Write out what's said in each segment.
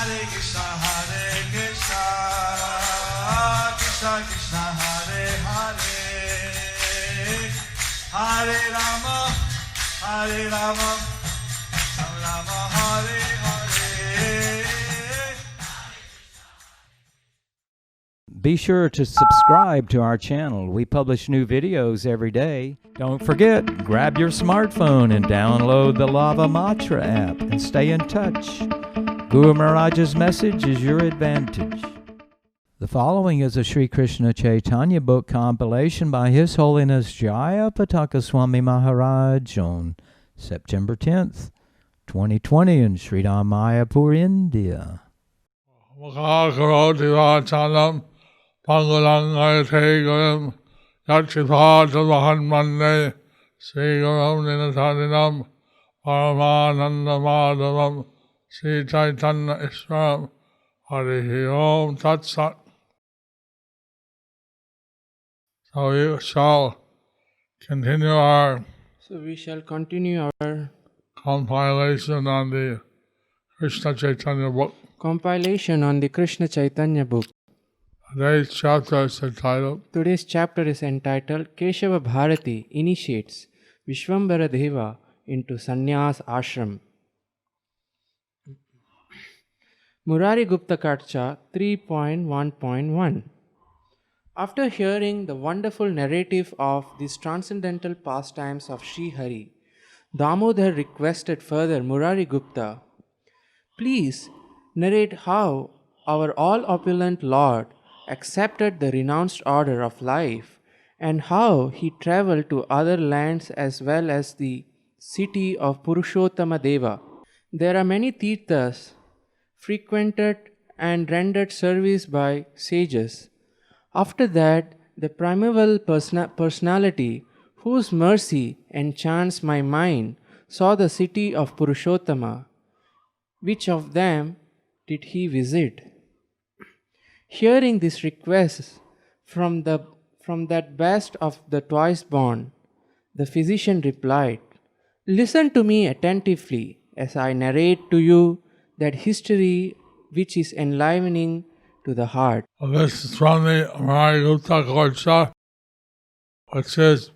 Krishna Krishna Hare Hare Hare Rama Rama Hare Hare. Be sure to subscribe to our channel. We publish new videos every day. Don't forget, grab your smartphone and download the Lava Matra app and stay in touch. Guru Maharaj's message is your advantage. The following is a Sri Krishna Chaitanya book compilation by His Holiness Jaya Pataka Swami Maharaj on September 10th, 2020 in Sri Mayapur, India. Makakaroti Vachalam Pangulangai Gurum Yachipatamahan Mande Sri Gurum Ninasarinam Paramananda Madhavam Sri Chaitanya Ishram Harihi Om Tat Sat. So we shall continue our compilation on the Krishna Chaitanya book. Compilation on the Krishna Chaitanya book. Today's chapter is entitled Keshava Bharati initiates Vishwambara Deva into Sannyas Ashram. Murari Gupta Karcha 3.1.1. After hearing the wonderful narrative of these transcendental pastimes of Sri Hari, Damodar requested further Murari Gupta, please narrate how our all-opulent Lord accepted the renounced order of life and how he travelled to other lands as well as the city of Purushottama Deva. There are many tirthas frequented and rendered service by sages. After that, the primeval personality whose mercy enchants my mind saw the city of Purushottama. Which of them did he visit? Hearing this request from that best of the twice born, the physician replied, listen to me attentively as I narrate to you that history which is enlivening to the heart. This is from the Murari Gupta Korsha, which is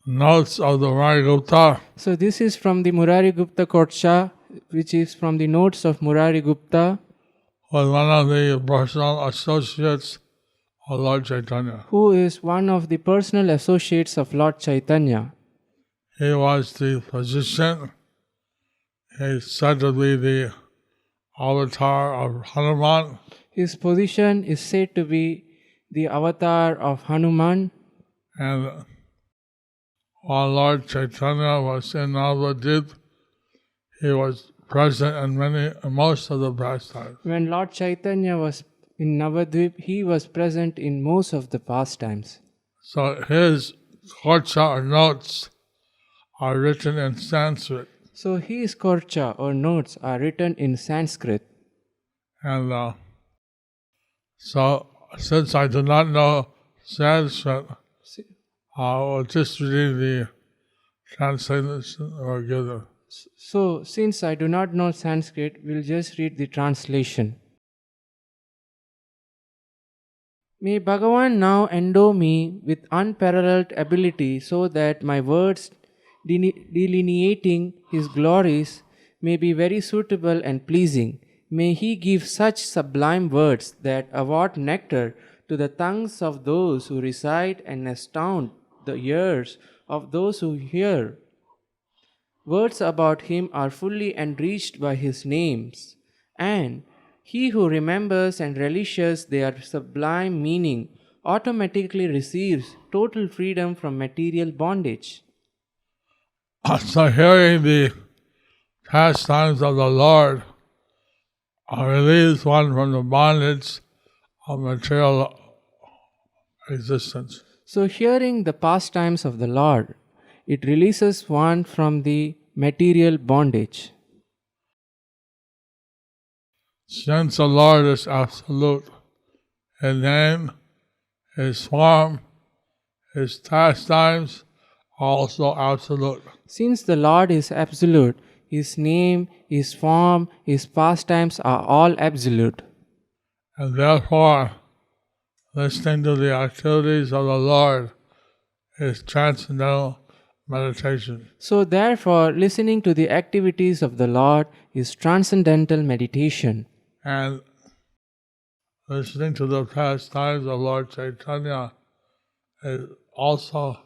notes of the Murari Gupta. So this is from the Murari Gupta Korsha, which is from the notes of Murari Gupta, was one of the personal associates of Lord Chaitanya. Who is one of the personal associates of Lord Chaitanya. He was the physician. He is said to be the avatar of Hanuman. His position is said to be the avatar of Hanuman. And while Lord Chaitanya was in Navadvip, he was present in most of the pastimes. When Lord Chaitanya was in Navadvip, he was present in most of the pastimes. So his Korsha or notes are written in Sanskrit. So his Korsha or notes are written in Sanskrit. And so since I do not know Sanskrit, I will just read the translation or give them. So, since I do not know Sanskrit, we'll just read the translation. May Bhagavan now endow me with unparalleled ability so that my words delineating His glories may be very suitable and pleasing. May He give such sublime words that award nectar to the tongues of those who recite and astound the ears of those who hear. Words about Him are fully enriched by His names, and he who remembers and relishes their sublime meaning automatically receives total freedom from material bondage. So hearing the pastimes of the Lord relieves one from the bondage of material existence. So hearing the pastimes of the Lord, it releases one from the material bondage. Since the Lord is absolute, His name, His form, His pastimes also absolute. Since the Lord is absolute, His name, His form, His pastimes are all absolute. And therefore, listening to the activities of the Lord is transcendental meditation. So, therefore, listening to the activities of the Lord is transcendental meditation. And listening to the pastimes of Lord Chaitanya is also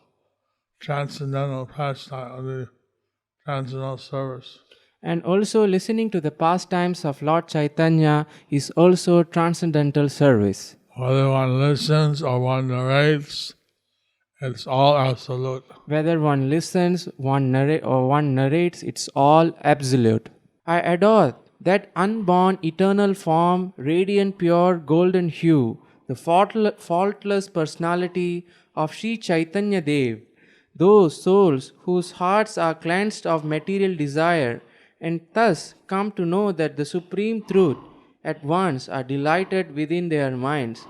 transcendental pastime of the transcendental service. And also, listening to the pastimes of Lord Chaitanya is also transcendental service. Whether one listens or one narrates, it's all absolute. Whether one listens, one narrates, it's all absolute. I adore that unborn eternal form, radiant pure golden hue, the faultless personality of Sri Chaitanya Dev, those souls whose hearts are cleansed of material desire and thus come to know that the supreme truth at once are delighted within their minds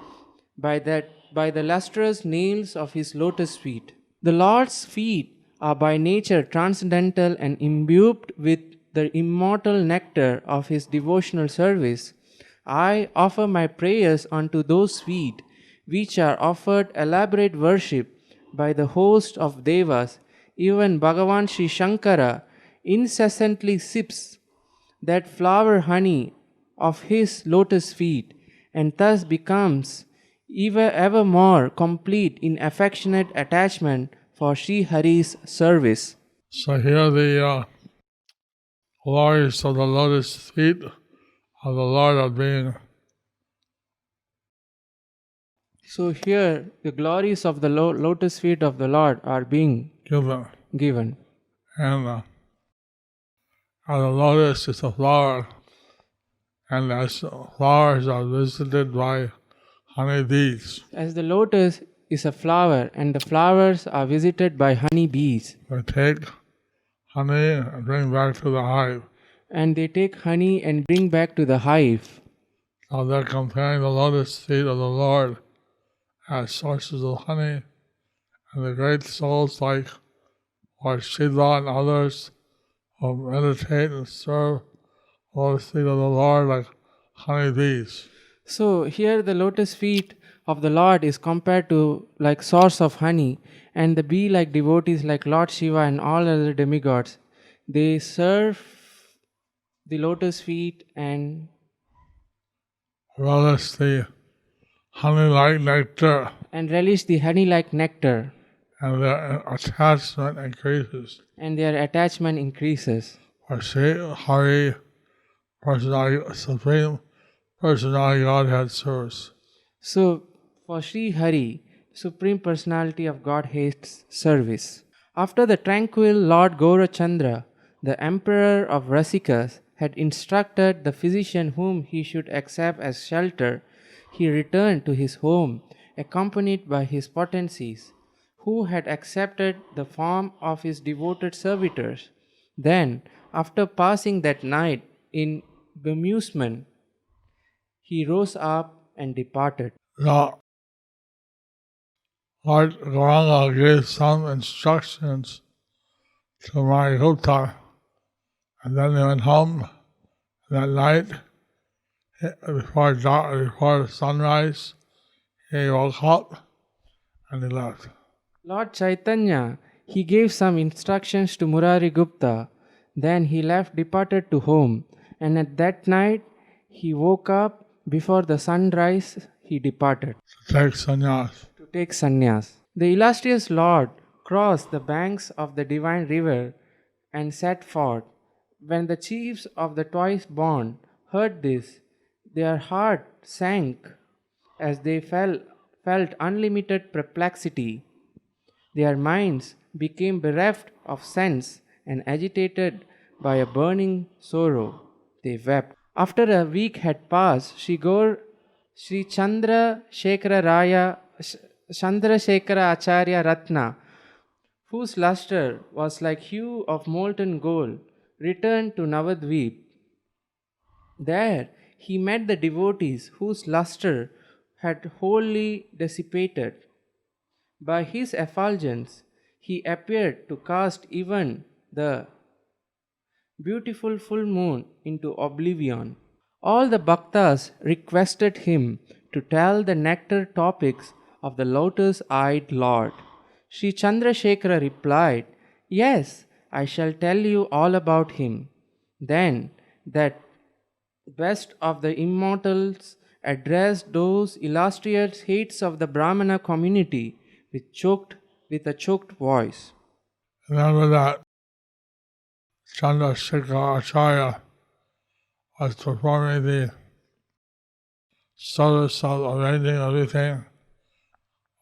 by the lustrous nails of his lotus feet. The Lord's feet are by nature transcendental and imbued with the immortal nectar of his devotional service. I offer my prayers unto those feet, which are offered elaborate worship by the host of Devas. Even Bhagavan Sri Shankara incessantly sips that flower honey of his lotus feet and thus becomes ever more complete in affectionate attachment for Sri Hari's service. So here the glories of the lotus feet of the Lord are being So here the glories of the lotus feet of the Lord are being given. And the lotus is a flower, and as flowers are visited by honeybees, As the lotus is a flower and the flowers are visited by honey bees, they take honey and bring back to the hive. and they take honey and bring back to the hive. So they're comparing the lotus feet of the Lord as sources of honey, and the great souls like Lord Shiva and others who meditate and serve the lotus feet of the Lord like honeybees. So here the lotus feet of the Lord is compared to like source of honey, and the bee like devotees like Lord Shiva and all other demigods, they serve the lotus feet and relish the honey-like nectar, and relish the honey like nectar, and their attachment increases. and their attachment increases. For Sri Hari, Supreme Personality Godhead service. So for Sri Hari, Supreme Personality of Godhead's service. After the tranquil Lord Gaurachandra, the Emperor of Rasikas, had instructed the physician whom he should accept as shelter, he returned to his home, accompanied by his potencies, who had accepted the form of his devoted servitors. Then, after passing that night in bemusement, he rose up and departed. Now, Lord Gauranga gave some instructions to Marigupta, and then they went home that night. Before sunrise, he woke up and he left. Lord Chaitanya, he gave some instructions to Murari Gupta. Then he departed to home, and at that night he woke up. Before the sunrise, he departed To take sannyas. to take sannyas. The illustrious Lord crossed the banks of the divine river and set forth. When the chiefs of the twice born heard this, their heart sank as they felt unlimited perplexity. Their minds became bereft of sense and agitated by a burning sorrow. They wept. After a week had passed, Sri Chandra Shekhara Acharya Ratna, whose luster was like hue of molten gold, returned to Navadvip. There he met the devotees whose luster had wholly dissipated. By his effulgence he appeared to cast even the beautiful full moon into oblivion. All the bhaktas requested him to tell the nectar topics of the lotus eyed Lord. Sri Chandrasekhara replied, "Yes, I shall tell you all about him." Then that best of the immortals addressed those illustrious heads of the Brahmana community with a choked voice. Remember that Chandrasekhara Acharya was performing the service of arranging everything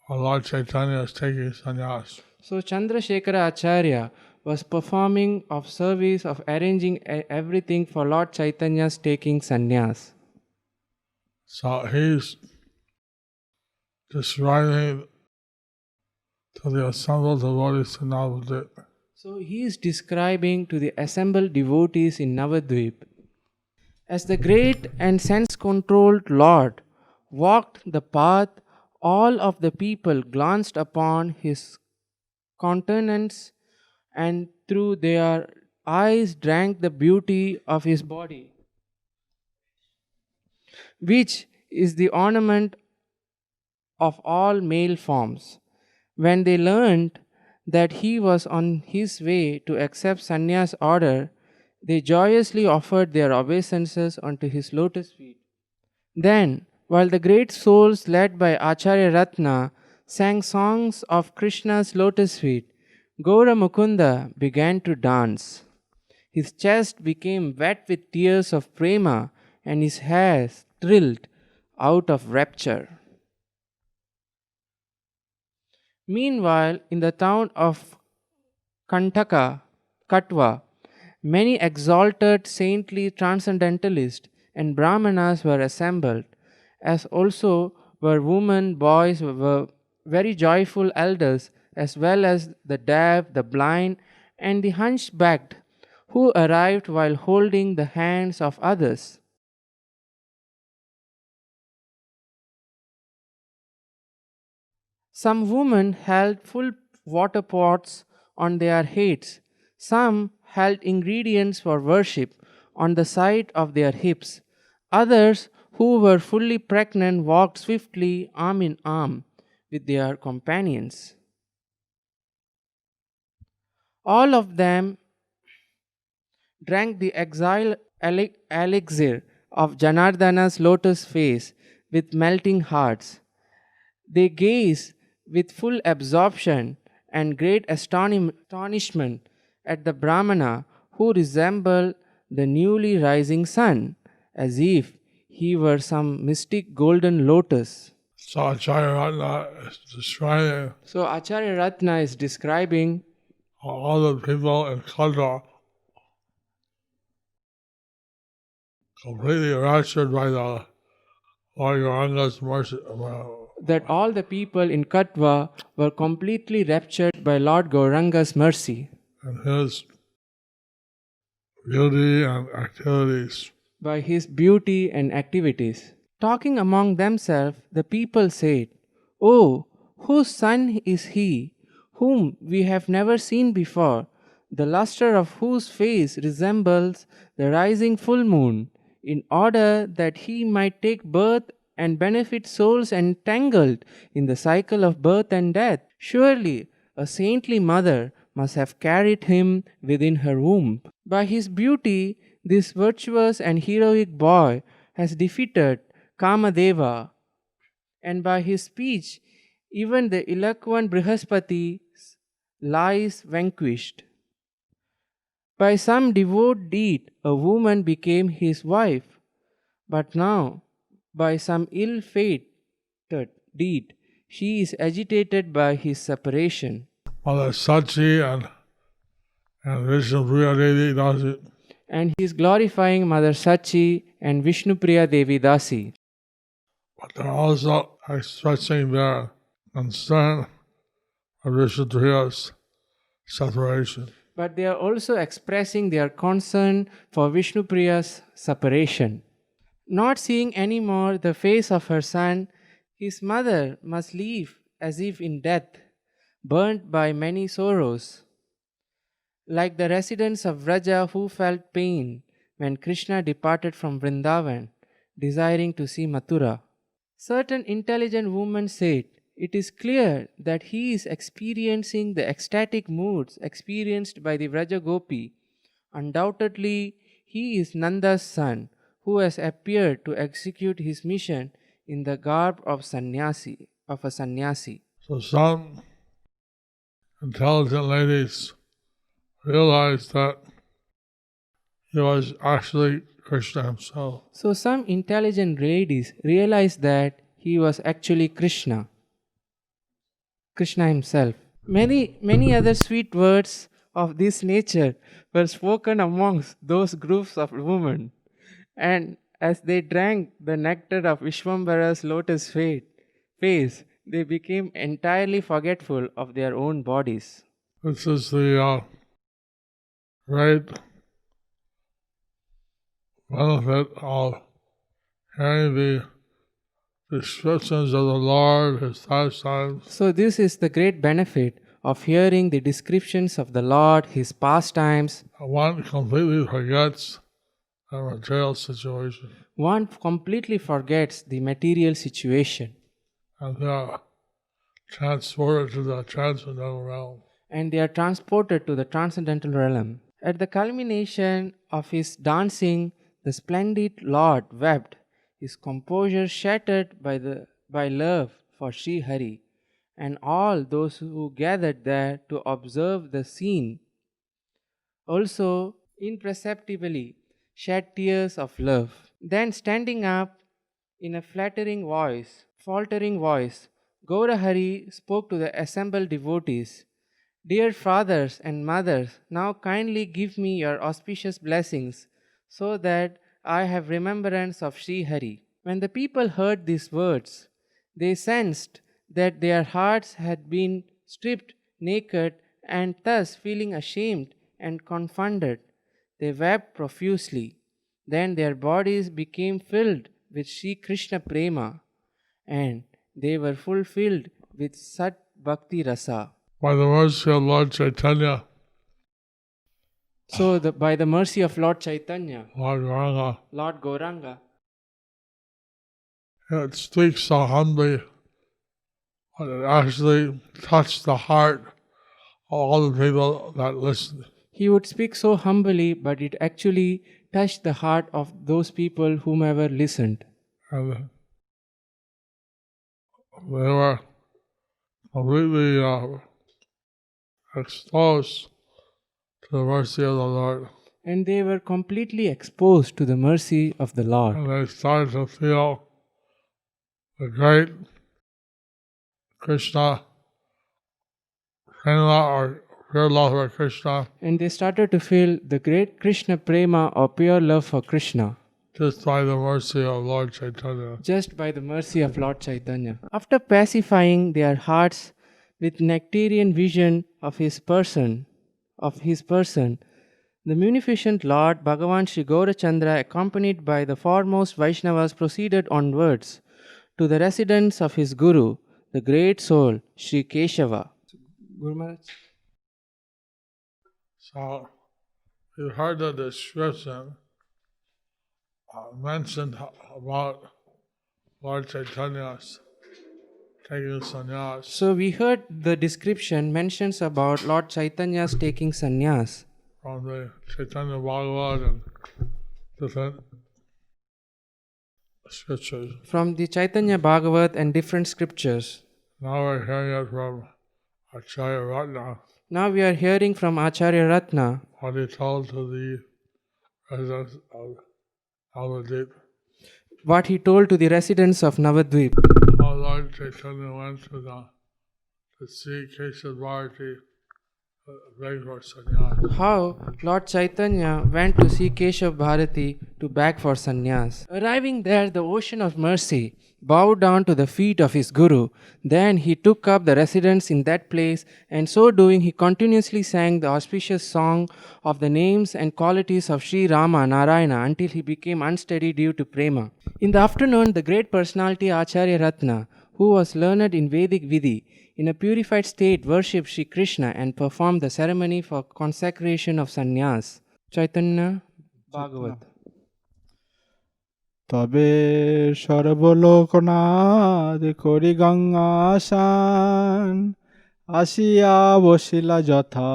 while Lord Chaitanya is taking sannyas. So Chandrasekhara Acharya was performing of service of arranging everything for Lord Chaitanya's taking sannyas. So he's describing to the assembled devotees in Navadvip. So he is describing to the assembled devotees in Navadvip. As the great and sense-controlled Lord walked the path, all of the people glanced upon his countenance and through their eyes drank the beauty of his body, which is the ornament of all male forms. When they learned that he was on his way to accept sannyas order, they joyously offered their obeisances unto his lotus feet. Then, while the great souls led by Acharya Ratna sang songs of Krishna's lotus feet, Gaura Mukunda began to dance. His chest became wet with tears of prema and his hair thrilled out of rapture. Meanwhile, in the town of Katwa, many exalted saintly transcendentalists and brahmanas were assembled, as also were women, boys, were very joyful elders, as well as the deaf, the blind, and the hunchbacked, who arrived while holding the hands of others. Some women held full water pots on their heads. Some held ingredients for worship on the side of their hips. Others, who were fully pregnant, walked swiftly arm in arm with their companions. All of them drank the exile elixir of Janardana's lotus face with melting hearts. They gazed with full absorption and great astonishment at the Brahmana, who resembled the newly rising sun, as if he were some mystic golden lotus. So Acharya Ratna is describing So Acharya Ratna is describing all the people in Katra completely raptured by the Lord Gauranga's mercy. that all the people in Katwa were completely raptured by Lord Gauranga's mercy, And his beauty and activities. by his beauty and activities. Talking among themselves, the people said, "Oh, whose son is he, whom we have never seen before, the luster of whose face resembles the rising full moon, in order that he might take birth and benefit souls entangled in the cycle of birth and death? Surely a saintly mother must have carried him within her womb. By his beauty, this virtuous and heroic boy has defeated Kamadeva, and by his speech, even the eloquent Brihaspati lies vanquished. By some devout deed, a woman became his wife, but now, by some ill-fated deed, she is agitated by his separation." Mother Sachi and Vishnupriya Devi Dasi. And he is glorifying Mother Sachi and Vishnupriya Devi Dasi. But they're also expressing their concern for Vishnupriya's separation. But they are also expressing their concern for Vishnupriya's separation. Not seeing any more the face of her son, his mother must leave as if in death, burnt by many sorrows. like the residents of Vraja who felt pain when Krishna departed from Vrindavan, desiring to see Mathura. Certain intelligent women said, "It is clear that he is experiencing the ecstatic moods experienced by the Vraja Gopi. Undoubtedly, he is Nanda's son, who has appeared to execute his mission in the garb of a sannyasi." So some intelligent ladies realized that he was actually Krishna himself. So some intelligent ladies realized that he was actually Krishna himself. Many other sweet words of this nature were spoken amongst those groups of women. And as they drank the nectar of Vishwambara's lotus face, they became entirely forgetful of their own bodies. This is the great benefit of hearing the descriptions of the Lord, His pastimes. So this is the great benefit of hearing the descriptions of the Lord, His pastimes. One completely forgets the material situation. One completely forgets the material situation. And they are transported to the transcendental realm. And they are transported to the transcendental realm. At the culmination of his dancing, the splendid Lord wept, his composure shattered by love for Sri Hari, and all those who gathered there to observe the scene also imperceptibly shed tears of love. Then standing up in a faltering voice, Gaurahari spoke to the assembled devotees. "Dear fathers and mothers, now kindly give me your auspicious blessings, so that I have remembrance of Sri Hari." When the people heard these words, they sensed that their hearts had been stripped naked, and thus feeling ashamed and confounded, they wept profusely. Then their bodies became filled with Sri Krishna Prema, and they were fulfilled with Sat Bhakti Rasa. By the mercy of Lord Chaitanya, So by the mercy of Lord Chaitanya, Lord Gauranga, Lord Gauranga, it speaks so humbly, but it actually touched the heart of all the people that listened. he would speak so humbly, but it actually touched the heart of those people whomever listened. And they were completely exposed to the mercy of the Lord. And they were completely exposed to the mercy of the Lord. And they started to feel the great Krishna Prema, or pure love for Krishna, And they started to feel the great Krishna Prema or pure love for Krishna, just by the mercy of Lord Chaitanya. just by the mercy of Lord Chaitanya. After pacifying their hearts with nectarian vision of his person, the munificent Lord Bhagavan Sri Gaurachandra, accompanied by the foremost Vaishnavas, proceeded onwards to the residence of his Guru, the great soul Sri Keshava. Guru Maharaj. So, you heard the description mentioned about Lord Chaitanya's taking sannyas. So we heard the description mentions about Lord Chaitanya's taking sannyas From the Chaitanya Bhagavat and different scriptures. from the Chaitanya Bhagavat and different scriptures. Now we're hearing it from Acharya Ratna, Now we are hearing from Acharya Ratna what he told to the residents of Navadvip. what he told to the residents of Navadvip. How Lord Chaitanya went to see Keshav Bharati beg for sannyas. How Lord Chaitanya went to see Keshav Bharati to beg for sannyas. Arriving there, the ocean of mercy bowed down to the feet of his Guru. Then he took up the residence in that place, and so doing he continuously sang the auspicious song of the names and qualities of Sri Rama Narayana until he became unsteady due to prema. In the afternoon, the great personality Acharya Ratna who was learned in Vedic Vidhi, in a purified state worshipped Sri Krishna and performed the ceremony for consecration of sannyas. Chaitanya Bhagavat. তবে সর্বলোকনাথ করি গঙ্গাসান আসিয়া বসিলা যথা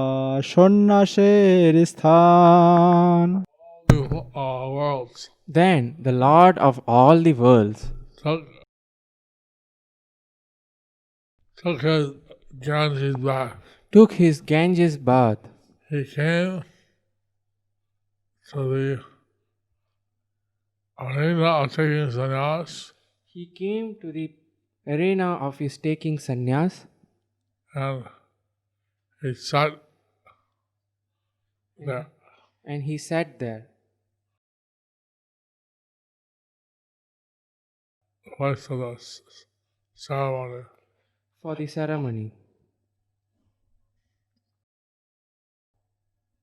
সন্ন্যাসের স্থান Worlds Then the Lord of all the worlds took his Ganges back. took his Ganges bath. He came to the arena of taking sannyas He came to the arena of his taking sannyas and he sat there. and he sat there. Place of the ceremony. For the ceremony.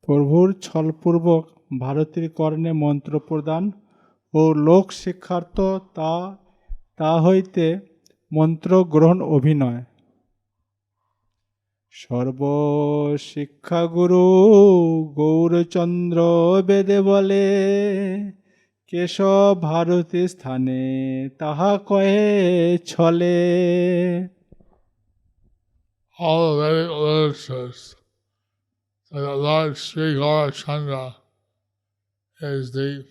প্রভুর ছলপূর্বক ভারতীর কর্ণে মন্ত্র প্রদান ও লোক শিক্ষার্থ তা হইতে মন্ত্র গ্রহণ অভিনয় সর্বশিক্ষাগুরু গৌরচন্দ্র বেদে বলে কেশব ভারতী স্থানে তাহা কহে ছলে All the Vedic literatures say that Lord Sri Gaurachandra is the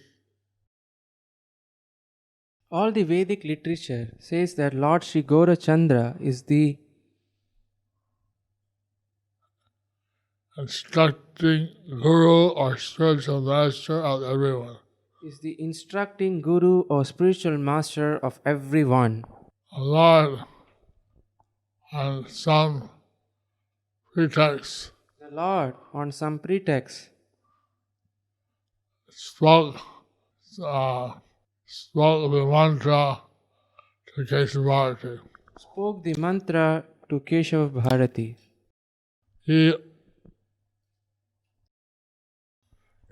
All the Vedic literature says that Lord Sri Gaurachandra is the instructing guru or spiritual master of everyone. instructing guru or spiritual master of everyone. The Lord, on some pretext, The Lord, on some pretext, spoke the mantra to Keshavarti. spoke the mantra to Keshav Bharati. He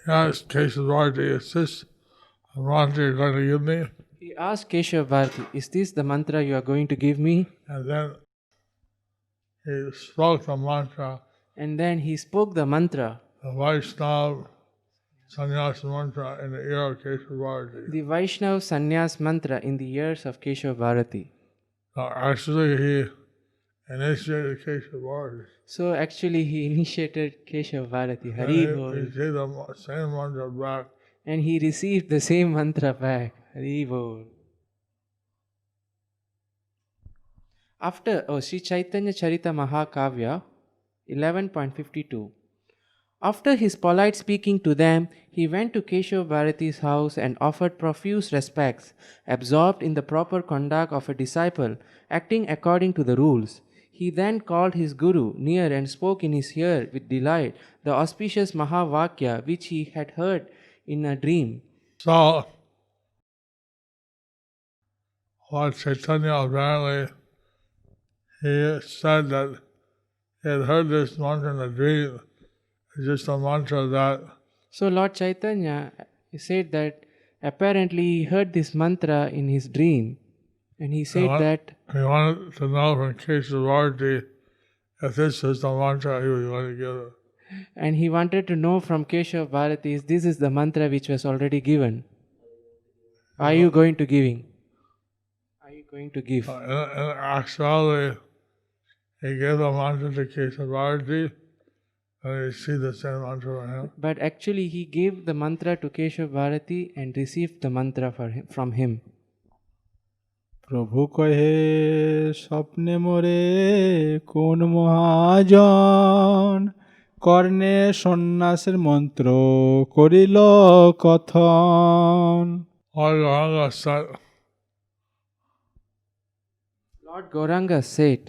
asked Keshavarti, "Is this the mantra you're going to give me?" He asked Keshav Bharati, "Is this the mantra you are going to give me?" And then he spoke the mantra, And then he spoke the mantra, the Vaishnava sannyas mantra, in the ear of Keshavarti. the Vaishnav Sannyas mantra in the ears of Keshav Bharati. Actually, he initiated Keshavarti. So actually he initiated Keshav Bharati, And Hari he Bol. received the same mantra back. And he received the same mantra back, Hari Bol. After Sri Chaitanya Charita Mahakavya 11.52. After his polite speaking to them, he went to Keshav Bharati's house and offered profuse respects, absorbed in the proper conduct of a disciple, acting according to the rules. He then called his guru near and spoke in his ear with delight the auspicious Mahavakya which he had heard in a dream. So, Lord Chaitanya apparently, he said that he had heard this mantra in a dream. It's just a mantra that So Lord Chaitanya said that apparently he heard this mantra in his dream, and he said that he wanted to know from Keshavarti if this is the mantra he was going to give it. and he wanted to know from Keshav Bharati, is this is the mantra which was already given. Are you going to giving? Are you going to give? In actuality, he gave the mantra to Keshavarti and he received the same mantra from him. But actually he gave the mantra to Keshav Bharati and received the mantra from him. প্রভু কহে স্বপ্নে মোরে কোন মহাজন কর্ণে সন্ন্যাসের মন্ত্র করিল কথন Lord Gauranga said, Lord Gauranga said,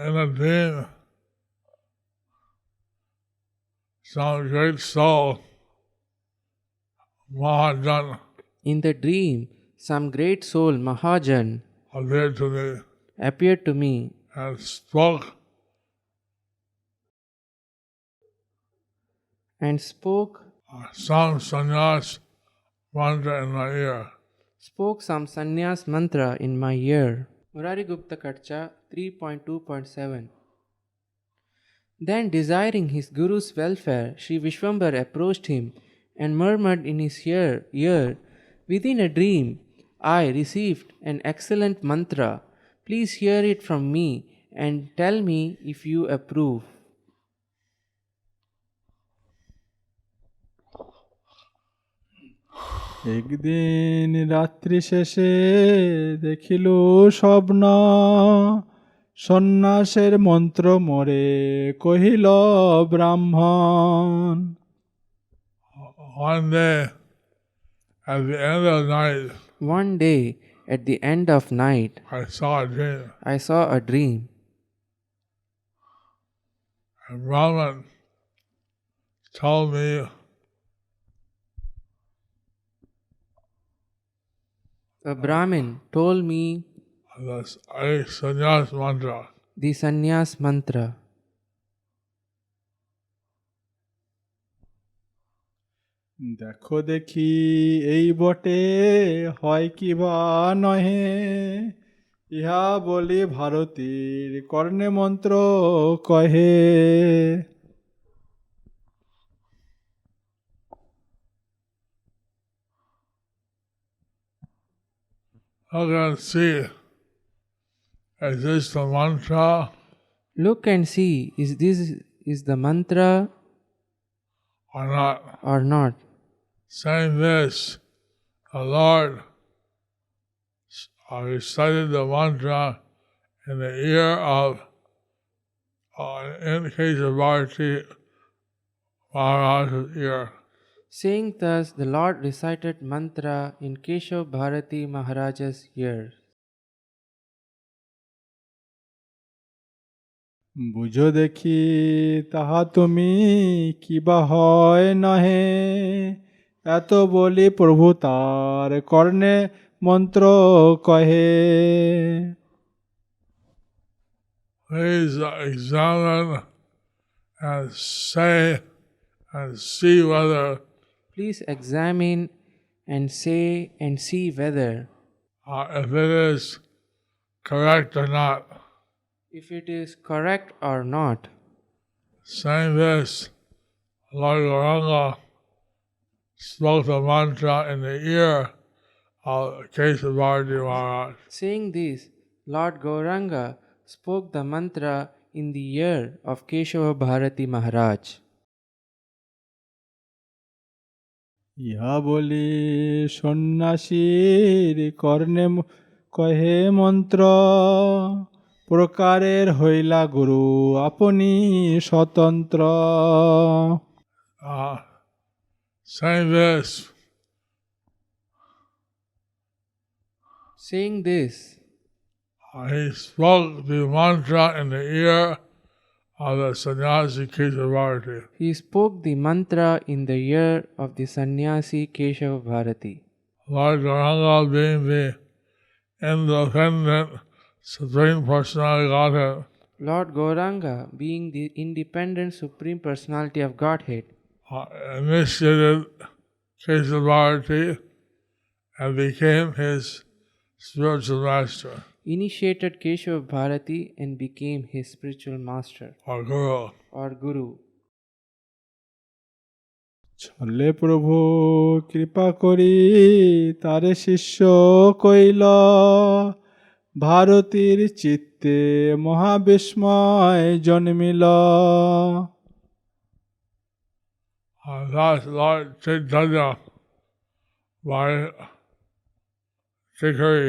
in a dream, some great soul, Mahajan, in the dream, some great soul, Mahajan, appeared to me and spoke some sannyas mantra in my ear. spoke some sannyas mantra in my ear. Murari Gupta Katcha 3.2.7. Then, desiring his Guru's welfare, Sri Vishwambar approached him and murmured in his ear, "Within a dream, I received an excellent mantra. Please hear it from me and tell me if you approve." একদিন রাত্রি শেষে দেখিল স্বপ্ন, সন্ন্যাসের মন্ত্র মোরে কহিল ব্রাহ্মণ। One day, at the end of the night, One day, at the end of night, I saw a dream. I saw a dream. A Brahmin told me A Brahmin told me this sannyas mantra. the sannyas mantra. দেখো দেখি এই বটে হয় কি বা নহে, ইহা বলি ভারতীর কর্ণে মন্ত্র কহে। Look and see, is this the mantra Look and see, is the mantra or not? or not? Saying this, the Lord recited the mantra in the ear of, in the case of Bharati Maharaj's ear. Saying thus, the Lord recited mantra in Keshav Bharati Maharaja's ear. বুঝো দেখি তাহা তুমি কিবা হয় নহে, এত বলি প্রভু তার কর্ণে মন্ত্র কহে। Please examine and say and see whether Please examine and say and see whether if it is correct or not. if it is correct or not. Saying this, Lord Gauranga spoke the mantra in the ear of Keshav Bharati Maharaj. Saying this, Lord Gauranga spoke the mantra in the ear of Keshava Bharati Maharaj. ইহা বলি সন্ন্যাসীর কর্ণে কহে মন্ত্র, প্রকারের হইলা গুরু আপনি স্বতন্ত্র। Saying this, he spoke the mantra in the ear of the sannyasi Keshav Bharati. He spoke the mantra in the ear of the sannyasi Keshava Bharati. Lord Gauranga being the independent Supreme Personality of Godhead, Lord Gauranga, being the independent Supreme Personality of Godhead, initiated Keshav Bharati and became his spiritual master initiated Keshava Bharati and became his spiritual master or guru. ছলে প্রভু কৃপা করি তারে শিষ্য কইল, ভারতীর চিত্তে মহাবিস্ময় জন্মিল। Thus Lord Chaitanya, by trickery,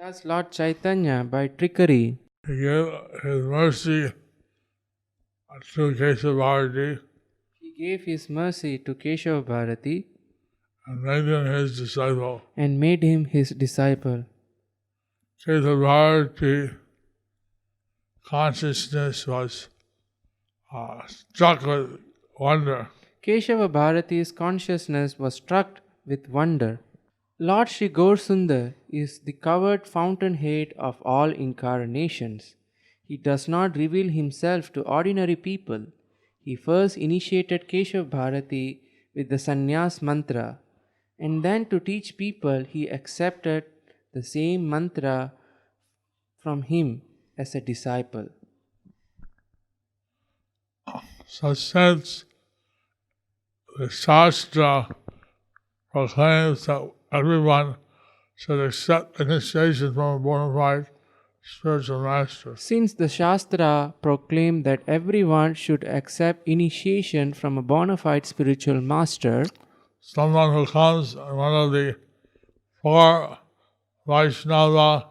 Thus Lord Chaitanya, by trickery, he gave his mercy to Keshav Bharati he gave his mercy to Keshava Bharati and made him his disciple. Keshav Bharati consciousness was struck with wonder. Keshava Bharati's consciousness was struck with wonder. Lord Sri Gaur-Sundar is the covered fountainhead of all incarnations. He does not reveal himself to ordinary people. He first initiated Keshava Bharati with the sannyas mantra. And then to teach people, he accepted the same mantra from him as a disciple. So since the Shastra proclaims that everyone should accept initiation from a bona fide spiritual master, Since the Shastra proclaimed that everyone should accept initiation from a bona fide spiritual master, someone who comes in one of the four Vaishnava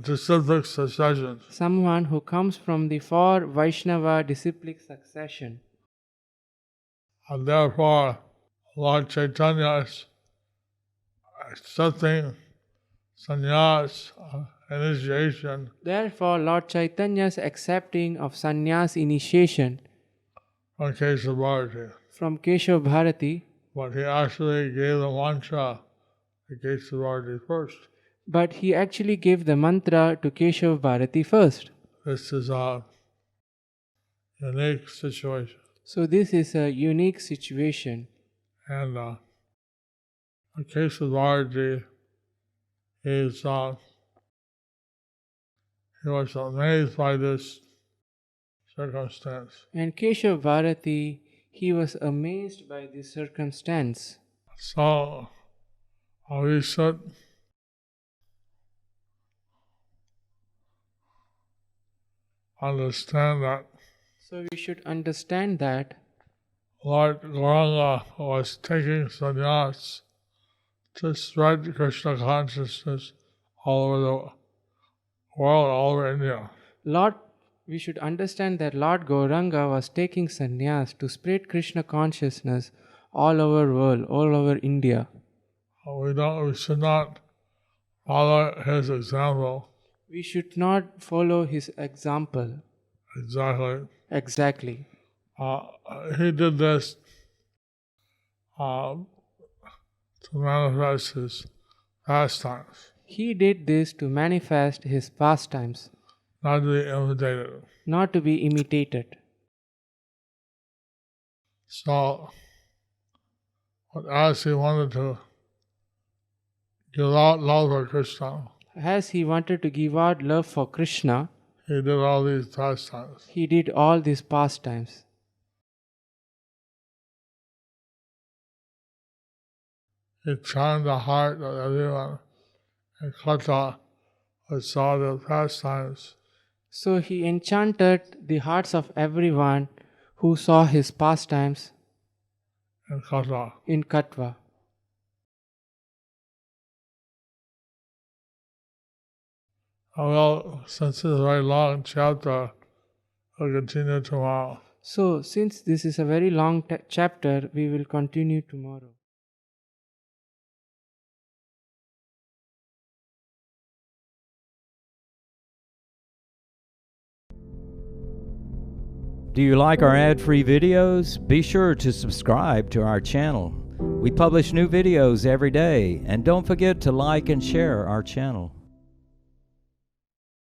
disciplic successions, someone who comes from the four Vaishnava disciplic succession, and therefore Lord Chaitanya is accepting sannyas, initiation, therefore Lord Chaitanya's accepting of sannyas initiation from Keshav Bharati. from Keshav Bharati, But he actually gave the mantra to Keshav Bharati first. but he actually gave the mantra to Keshav Bharati first. This is a unique situation. So this is a unique situation. And Keshav Bharati is he was amazed by this circumstance. And Keshav Bharati, he was amazed by this circumstance. So we should understand that So we should understand that Lord Gauranga was taking sannyas to spread Krishna consciousness all over the world, all over India. we should understand that Lord Gauranga was taking sannyas to spread Krishna consciousness all over world, all over India. We should not follow his example We should not follow his example. exactly. Exactly. He did this to manifest his pastimes, He did this to manifest his pastimes, not to be imitated. not to be imitated. So, as he wanted to give out love for Krishna, As he wanted to give out love for Krishna, he did all these pastimes. he did all these pastimes. He charmed the heart of everyone in Kata who saw the pastimes. So he enchanted the hearts of everyone who saw his pastimes in Kata. in Katwa. Well, since it's a very long chapter, we'll continue tomorrow. So, since this is a very long chapter, we will continue tomorrow. Do you like our ad-free videos? Be sure to subscribe to our channel. We publish new videos every day, and don't forget to like and share our channel.